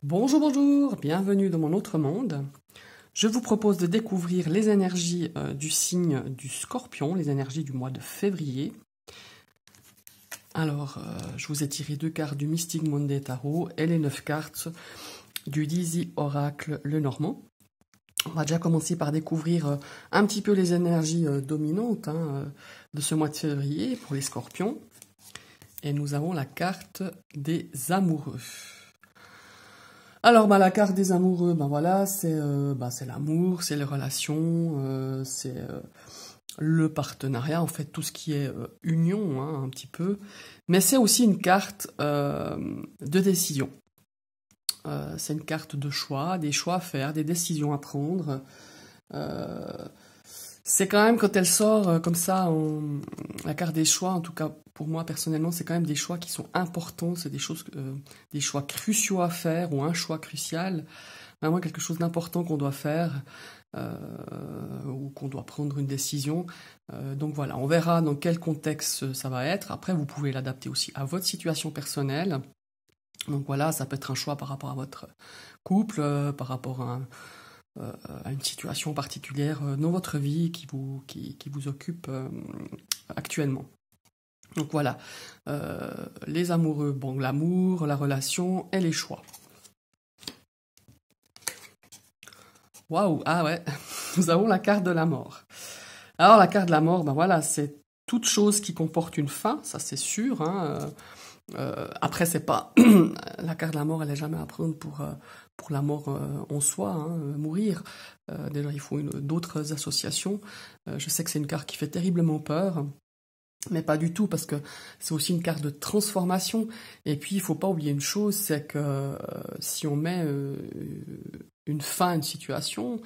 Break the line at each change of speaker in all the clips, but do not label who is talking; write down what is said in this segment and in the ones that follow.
Bonjour, bonjour, bienvenue dans mon autre monde. Je vous propose de découvrir les énergies du signe du Scorpion, les énergies du mois de février. Alors, je vous ai tiré 2 cartes du Mystic Monday Tarot et les 9 cartes du Dizzy Oracle Lenormand. On va déjà commencer par découvrir un petit peu les énergies dominantes de ce mois de février pour les Scorpions. Et nous avons la carte des amoureux. Alors, la carte des amoureux, voilà, c'est l'amour, c'est les relations, c'est le partenariat, en fait, tout ce qui est union, un petit peu. Mais c'est aussi une carte de décision. C'est une carte de choix, des choix à faire, des décisions à prendre. C'est quand même, quand elle sort comme ça, la carte des choix, en tout cas pour moi personnellement, c'est quand même des choix qui sont importants, c'est des choix cruciaux à faire, ou un choix crucial, vraiment quelque chose d'important qu'on doit faire, ou qu'on doit prendre une décision. Donc voilà, on verra dans quel contexte ça va être. Après, vous pouvez l'adapter aussi à votre situation personnelle. Donc voilà, ça peut être un choix par rapport à votre couple, par rapport à une situation particulière dans votre vie qui vous occupe actuellement. Donc voilà, les amoureux, l'amour, la relation et les choix. Waouh, ah ouais, nous avons la carte de la mort. Alors la carte de la mort, voilà, c'est toute chose qui comporte une fin, ça c'est sûr. Après, c'est pas la carte de la mort, elle est jamais à prendre pour la mort en soi, mourir. Déjà, il faut d'autres associations. Je sais que c'est une carte qui fait terriblement peur, mais pas du tout, parce que c'est aussi une carte de transformation. Et puis, il faut pas oublier une chose, c'est que si on met une fin à une situation,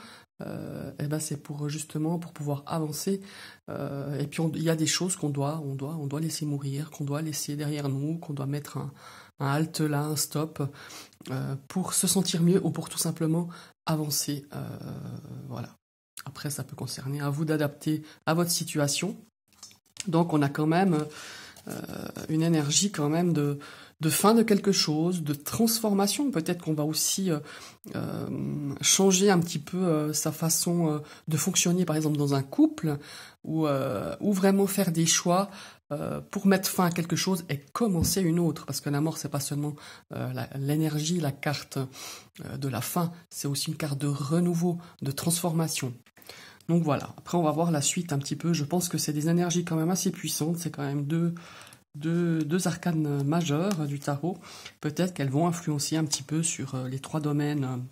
c'est justement pour pouvoir avancer. Et puis il y a des choses qu'on doit laisser mourir, qu'on doit laisser derrière nous, qu'on doit mettre un halt là, un stop, pour se sentir mieux ou pour tout simplement avancer. Voilà. Après, ça peut concerner à vous d'adapter à votre situation. Donc on a quand même une énergie quand même de fin de quelque chose, de transformation. Peut-être qu'on va aussi changer un petit peu sa façon de fonctionner, par exemple dans un couple, ou vraiment faire des choix pour mettre fin à quelque chose et commencer une autre. Parce que la mort, c'est pas seulement l'énergie, la carte de la fin, c'est aussi une carte de renouveau, de transformation. Donc voilà, après on va voir la suite un petit peu. Je pense que c'est des énergies quand même assez puissantes, c'est quand même deux arcanes majeures du tarot. Peut-être qu'elles vont influencer un petit peu sur les 3 domaines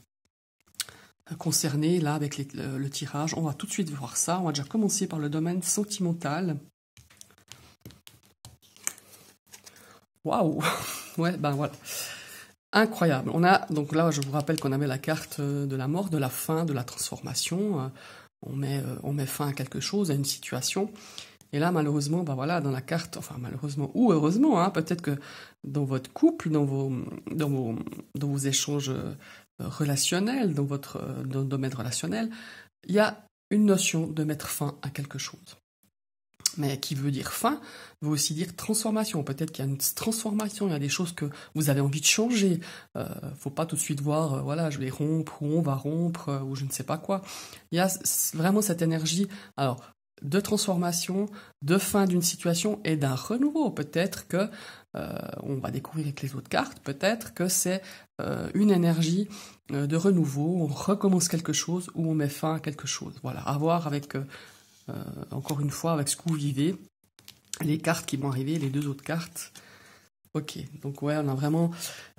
concernés là avec le tirage. On va tout de suite voir ça. On va déjà commencer par le domaine sentimental. Waouh. Ouais, voilà. Incroyable. Donc là, je vous rappelle qu'on avait la carte de la mort, de la fin, de la transformation. On met fin à quelque chose, à une situation. Et là, malheureusement, dans la carte, enfin malheureusement ou heureusement, peut-être que dans votre couple, dans vos échanges relationnels, dans le domaine relationnel, il y a une notion de mettre fin à quelque chose. Mais qui veut dire fin, veut aussi dire transformation. Peut-être qu'il y a une transformation, il y a des choses que vous avez envie de changer. Faut pas tout de suite voir, je vais rompre, ou on va rompre, ou je ne sais pas quoi. Il y a vraiment cette énergie, alors, de transformation, de fin d'une situation et d'un renouveau. Peut-être que, on va découvrir avec les autres cartes, peut-être que c'est une énergie de renouveau, on recommence quelque chose, ou on met fin à quelque chose. Voilà, à voir avec... encore une fois, avec ce que vous vivez, les cartes qui vont arriver, les 2 autres cartes. Ok, donc ouais, on a vraiment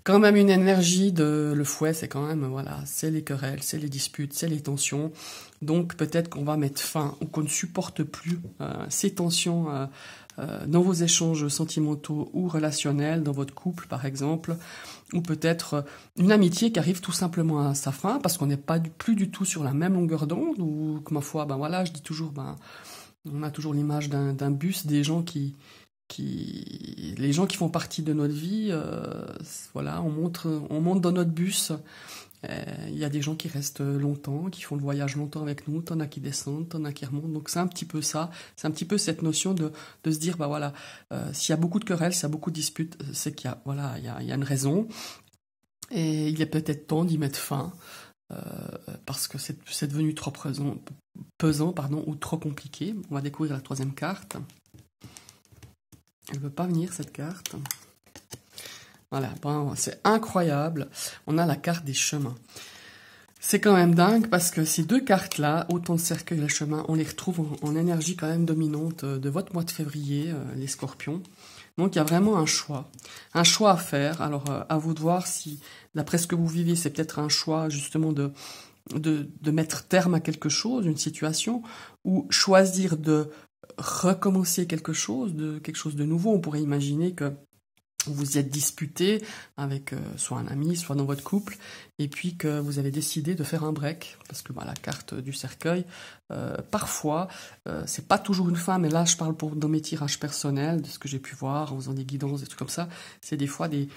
quand même une énergie le fouet, c'est quand même, c'est les querelles, c'est les disputes, c'est les tensions. Donc peut-être qu'on va mettre fin ou qu'on ne supporte plus ces tensions dans vos échanges sentimentaux ou relationnels, dans votre couple par exemple, ou peut-être une amitié qui arrive tout simplement à sa fin parce qu'on n'est pas plus du tout sur la même longueur d'onde, ou que ma foi, je dis toujours, on a toujours l'image d'un bus, des gens les gens qui font partie de notre vie, on monte dans notre bus. Il y a des gens qui restent longtemps, qui font le voyage longtemps avec nous, t'en as qui descendent, t'en as qui remontent. Donc c'est un petit peu ça, c'est un petit peu cette notion de se dire, s'il y a beaucoup de querelles, s'il y a beaucoup de disputes, c'est qu'il y a, il y a une raison. Et il est peut-être temps d'y mettre fin, parce que c'est devenu trop pesant, pardon, ou trop compliqué. On va découvrir la troisième carte. Elle ne veut pas venir, cette carte. Voilà, bon, c'est incroyable. On a la carte des chemins. C'est quand même dingue parce que ces deux cartes-là, autant le cercueil et le chemin, on les retrouve en énergie quand même dominante de votre mois de février, les scorpions. Donc il y a vraiment un choix à faire. Alors à vous de voir si, d'après ce que vous vivez, c'est peut-être un choix justement de mettre terme à quelque chose, une situation, ou choisir de recommencer quelque chose de nouveau. On pourrait imaginer que vous y êtes disputé avec soit un ami, soit dans votre couple, et puis que vous avez décidé de faire un break, parce que la carte du cercueil, parfois, c'est pas toujours une fin, mais là je parle dans mes tirages personnels, de ce que j'ai pu voir en faisant des guidances, des trucs comme ça, c'est des fois des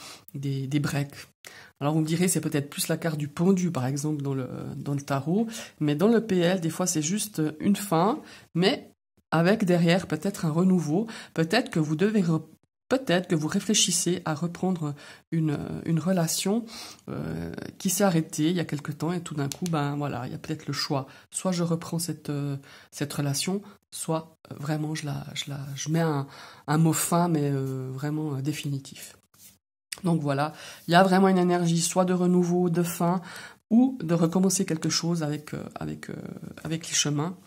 breaks. Alors vous me direz, c'est peut-être plus la carte du pendu, par exemple, dans le tarot, mais dans le PL, des fois c'est juste une fin, mais avec derrière peut-être un renouveau, peut-être que vous réfléchissez à reprendre une relation qui s'est arrêtée il y a quelque temps et tout d'un coup, il y a peut-être le choix. Soit je reprends cette relation, soit vraiment je mets un mot fin, mais vraiment définitif. Donc voilà, il y a vraiment une énergie soit de renouveau, de fin, ou de recommencer quelque chose avec les chemins.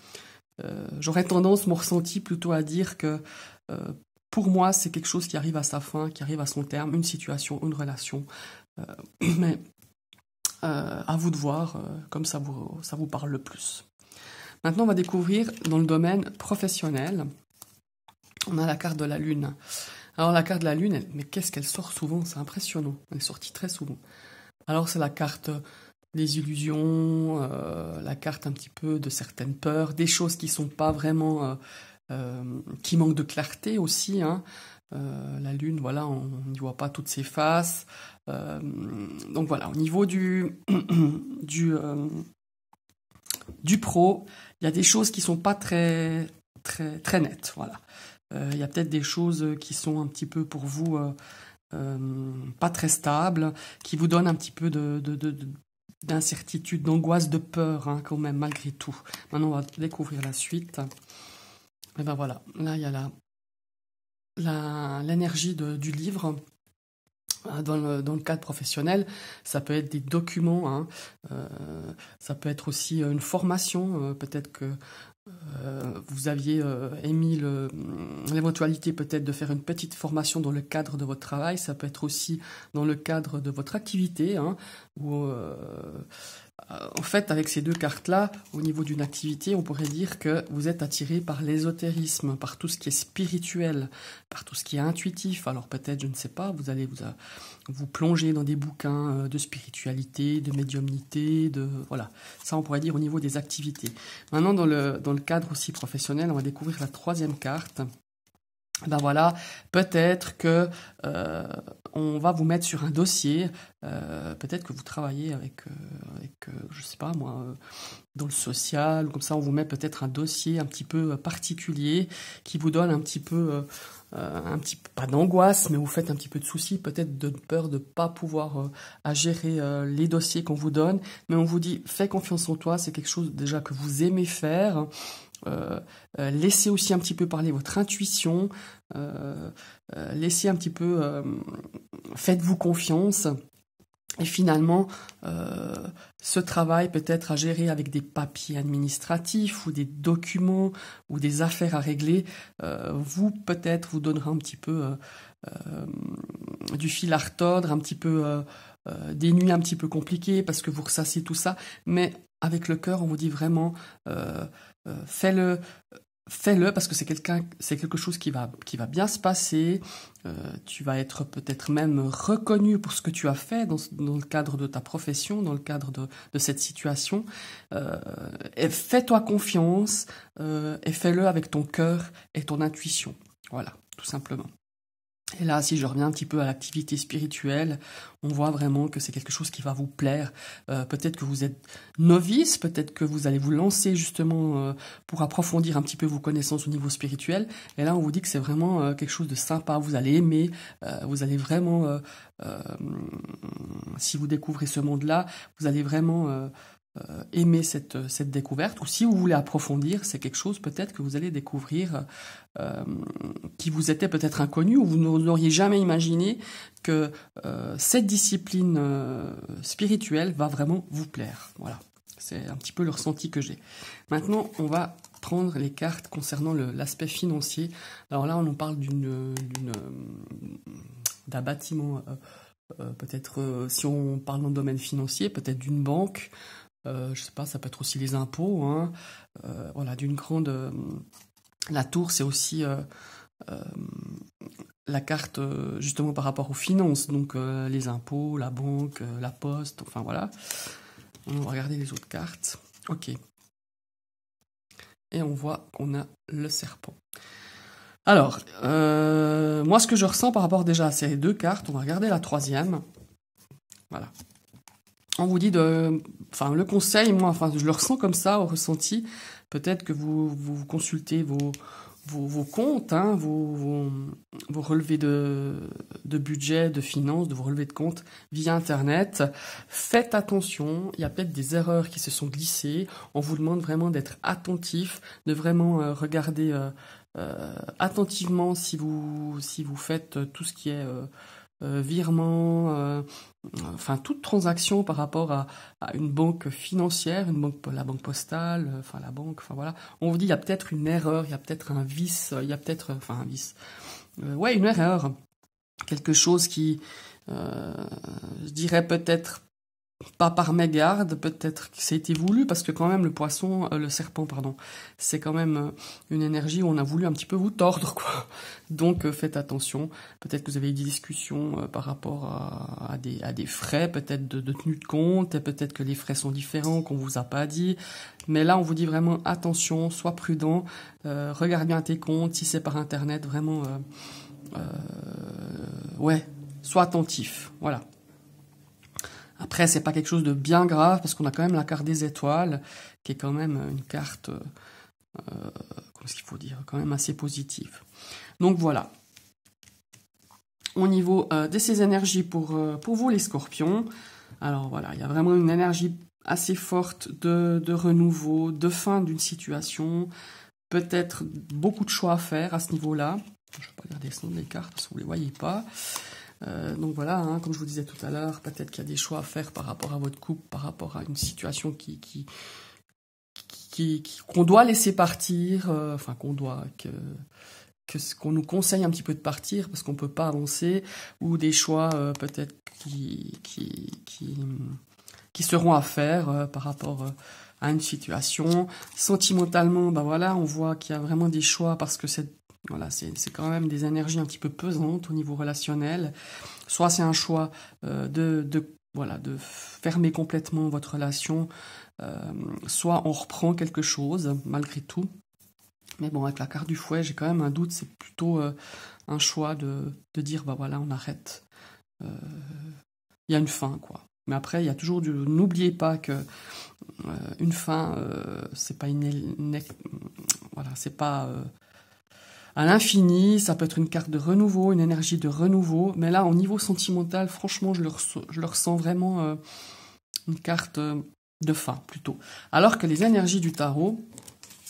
J'aurais tendance, mon ressenti, plutôt à dire que pour moi, c'est quelque chose qui arrive à sa fin, qui arrive à son terme, une situation, une relation. Mais à vous de voir comme ça vous parle le plus. Maintenant, on va découvrir dans le domaine professionnel. On a la carte de la Lune. Alors la carte de la Lune, mais qu'est-ce qu'elle sort souvent? C'est impressionnant. Elle est sortie très souvent. Alors c'est la carte des illusions, la carte un petit peu de certaines peurs, des choses qui sont pas vraiment... qui manque de clarté aussi, hein. La Lune, voilà, on n'y voit pas toutes ses faces. Donc voilà, au niveau du pro, il y a des choses qui sont pas très très très nettes. Voilà, il y a peut-être des choses qui sont un petit peu pour vous pas très stables, qui vous donnent un petit peu d'incertitude, d'angoisse, de peur, hein, quand même, malgré tout. Maintenant, on va découvrir la suite. Et ben voilà, là il y a l'énergie du livre. Dans le cadre professionnel, ça peut être des documents, hein, ça peut être aussi une formation, peut-être que vous aviez émis l'éventualité peut-être de faire une petite formation dans le cadre de votre travail, ça peut être aussi dans le cadre de votre activité, hein, où en fait, avec ces deux cartes-là, au niveau d'une activité, on pourrait dire que vous êtes attiré par l'ésotérisme, par tout ce qui est spirituel, par tout ce qui est intuitif. Alors peut-être, je ne sais pas, vous allez vous plonger dans des bouquins de spiritualité, de médiumnité, voilà. Ça, on pourrait dire au niveau des activités. Maintenant, dans le cadre aussi professionnel, on va découvrir la troisième carte. Ben voilà, peut-être que on va vous mettre sur un dossier, peut-être que vous travaillez avec je sais pas moi, dans le social, comme ça on vous met peut-être un dossier un petit peu particulier qui vous donne un petit peu, pas d'angoisse, mais vous faites un petit peu de soucis, peut-être de peur de pas pouvoir gérer les dossiers qu'on vous donne, mais on vous dit fais confiance en toi, c'est quelque chose déjà que vous aimez faire. Laissez aussi un petit peu parler votre intuition, laissez un petit peu, faites-vous confiance. Et finalement, ce travail peut-être à gérer avec des papiers administratifs ou des documents ou des affaires à régler, vous donnera un petit peu du fil à retordre, un petit peu des nuits un petit peu compliquées parce que vous ressassez tout ça, mais avec le cœur, on vous dit vraiment fais-le parce que c'est quelque chose qui va bien se passer. Tu vas être peut-être même reconnu pour ce que tu as fait dans le cadre de ta profession, dans le cadre de cette situation. Et fais-toi confiance et fais-le avec ton cœur et ton intuition. Voilà, tout simplement. Et là, si je reviens un petit peu à l'activité spirituelle, on voit vraiment que c'est quelque chose qui va vous plaire. Peut-être que vous êtes novice, peut-être que vous allez vous lancer justement pour approfondir un petit peu vos connaissances au niveau spirituel. Et là, on vous dit que c'est vraiment quelque chose de sympa. Vous allez aimer, vous allez vraiment, si vous découvrez ce monde-là, vous allez vraiment aimer cette découverte. Ou si vous voulez approfondir, c'est quelque chose peut-être que vous allez découvrir euh, qui vous était peut-être inconnu ou vous n'auriez jamais imaginé que cette discipline spirituelle va vraiment vous plaire. Voilà, c'est un petit peu le ressenti que j'ai. Maintenant, on va prendre les cartes concernant l'aspect financier. Alors là, on nous parle d'un bâtiment, peut-être si on parle dans le domaine financier, peut-être d'une banque. Je sais pas, ça peut être aussi les impôts, hein. Voilà, d'une grande. La tour, c'est aussi la carte justement par rapport aux finances, donc les impôts, la banque, la poste, enfin voilà. On va regarder les autres cartes. Ok. Et on voit qu'on a le serpent. Alors, moi ce que je ressens par rapport déjà à ces deux cartes, on va regarder la troisième. Voilà. On vous dit enfin le conseil, moi, enfin je le ressens comme ça, au ressenti. Peut-être que vous consultez vos comptes, hein, vos relevés de budget, de finances, de vos relevés de comptes via Internet. Faites attention, il y a peut-être des erreurs qui se sont glissées. On vous demande vraiment d'être attentif, de vraiment regarder attentivement si vous faites tout ce qui est virement, enfin toute transaction par rapport à une banque financière, la banque postale, enfin la banque, enfin voilà. On vous dit il y a peut-être une erreur, il y a peut-être un vice, il y a peut-être, enfin un vice, ouais une erreur, quelque chose qui, je dirais peut-être pas par mégarde, peut-être que ça a été voulu, parce que quand même le serpent, pardon, c'est quand même une énergie où on a voulu un petit peu vous tordre, quoi. Donc faites attention, peut-être que vous avez eu des discussions par rapport à des frais, peut-être de tenue de compte, et peut-être que les frais sont différents, qu'on vous a pas dit, mais là on vous dit vraiment attention, sois prudent, regarde bien tes comptes, si c'est par internet, vraiment, ouais, sois attentif, voilà. Après, c'est pas quelque chose de bien grave parce qu'on a quand même la carte des étoiles, qui est quand même une carte, comment est-ce qu'il faut dire, quand même assez positive. Donc voilà. Au niveau de ces énergies pour vous les Scorpions, alors voilà, il y a vraiment une énergie assez forte de renouveau, de fin d'une situation, peut-être beaucoup de choix à faire à ce niveau-là. Je ne vais pas lire descendre les cartes parce que vous ne les voyez pas. Donc voilà, hein, comme je vous disais tout à l'heure, peut-être qu'il y a des choix à faire par rapport à votre couple, par rapport à une situation qu'on doit laisser partir, enfin qu'on nous conseille un petit peu de partir parce qu'on peut pas avancer, ou des choix peut-être qui seront à faire par rapport à une situation. Sentimentalement, bah voilà, on voit qu'il y a vraiment des choix parce que c'est quand même des énergies un petit peu pesantes au niveau relationnel. Soit c'est un choix de fermer complètement votre relation, soit on reprend quelque chose malgré tout. Mais bon, avec la carte du fouet, j'ai quand même un doute, c'est plutôt un choix de dire, bah voilà, on arrête. Il y a une fin, quoi. Mais après, il y a toujours n'oubliez pas que une fin, c'est pas voilà, c'est pas à l'infini, ça peut être une carte de renouveau, une énergie de renouveau, mais là, au niveau sentimental, franchement, je le ressens vraiment une carte de fin, plutôt. Alors que les énergies du tarot,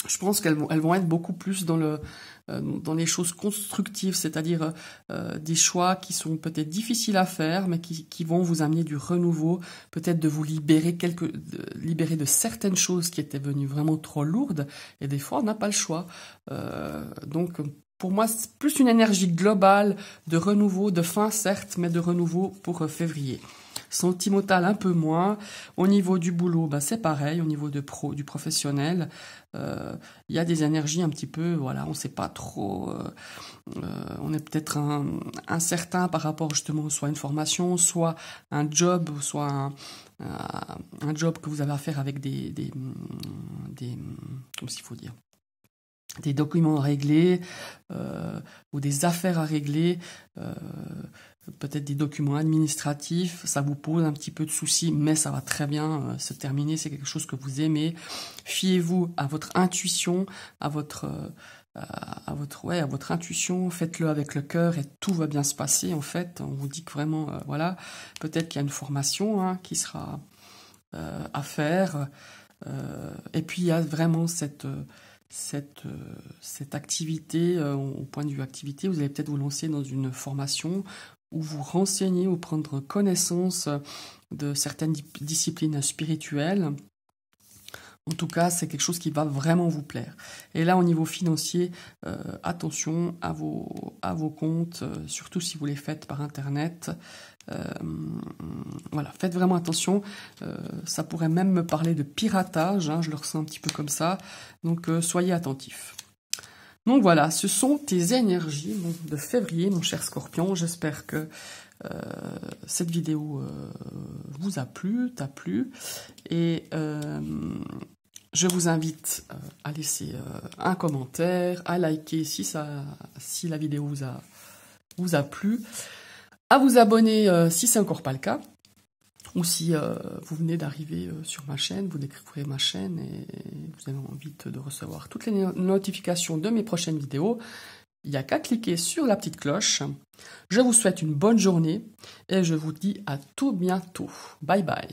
je pense qu'elles vont être beaucoup plus dans les choses constructives, c'est-à-dire des choix qui sont peut-être difficiles à faire, mais qui vont vous amener du renouveau, peut-être de vous libérer de certaines choses qui étaient venues vraiment trop lourdes, et des fois on n'a pas le choix. Donc pour moi, c'est plus une énergie globale de renouveau, de fin certes, mais de renouveau pour février. Sentimental un peu moins. Au niveau du boulot, bah, c'est pareil. Au niveau du professionnel, il y a des énergies un petit peu, voilà, on ne sait pas trop. On est peut-être incertain par rapport justement soit à une formation, soit un job, soit un job que vous avez à faire avec comment il faut dire, des documents à régler ou des affaires à régler, peut-être des documents administratifs, ça vous pose un petit peu de soucis, mais ça va très bien se terminer, c'est quelque chose que vous aimez. Fiez-vous à votre intuition, à votre intuition, faites-le avec le cœur et tout va bien se passer en fait. On vous dit que vraiment, voilà, peut-être qu'il y a une formation qui sera à faire. Et puis il y a vraiment cette activité, au point de vue activité, vous allez peut-être vous lancer dans une formation ou vous renseigner ou prendre connaissance de certaines disciplines spirituelles. En tout cas, c'est quelque chose qui va vraiment vous plaire. Et là, au niveau financier, attention à vos comptes, surtout si vous les faites par Internet. Voilà, faites vraiment attention. Ça pourrait même me parler de piratage, je le ressens un petit peu comme ça. Donc, soyez attentifs. Donc voilà, ce sont tes énergies de février, mon cher Scorpion. J'espère que cette vidéo vous a plu, t'a plu. Et je vous invite à laisser un commentaire, à liker si la vidéo vous a plu, à vous abonner si c'est encore pas le cas, ou si vous venez d'arriver sur ma chaîne, vous découvrez ma chaîne et vous avez envie de recevoir toutes les notifications de mes prochaines vidéos, il n'y a qu'à cliquer sur la petite cloche. Je vous souhaite une bonne journée et je vous dis à tout bientôt. Bye bye.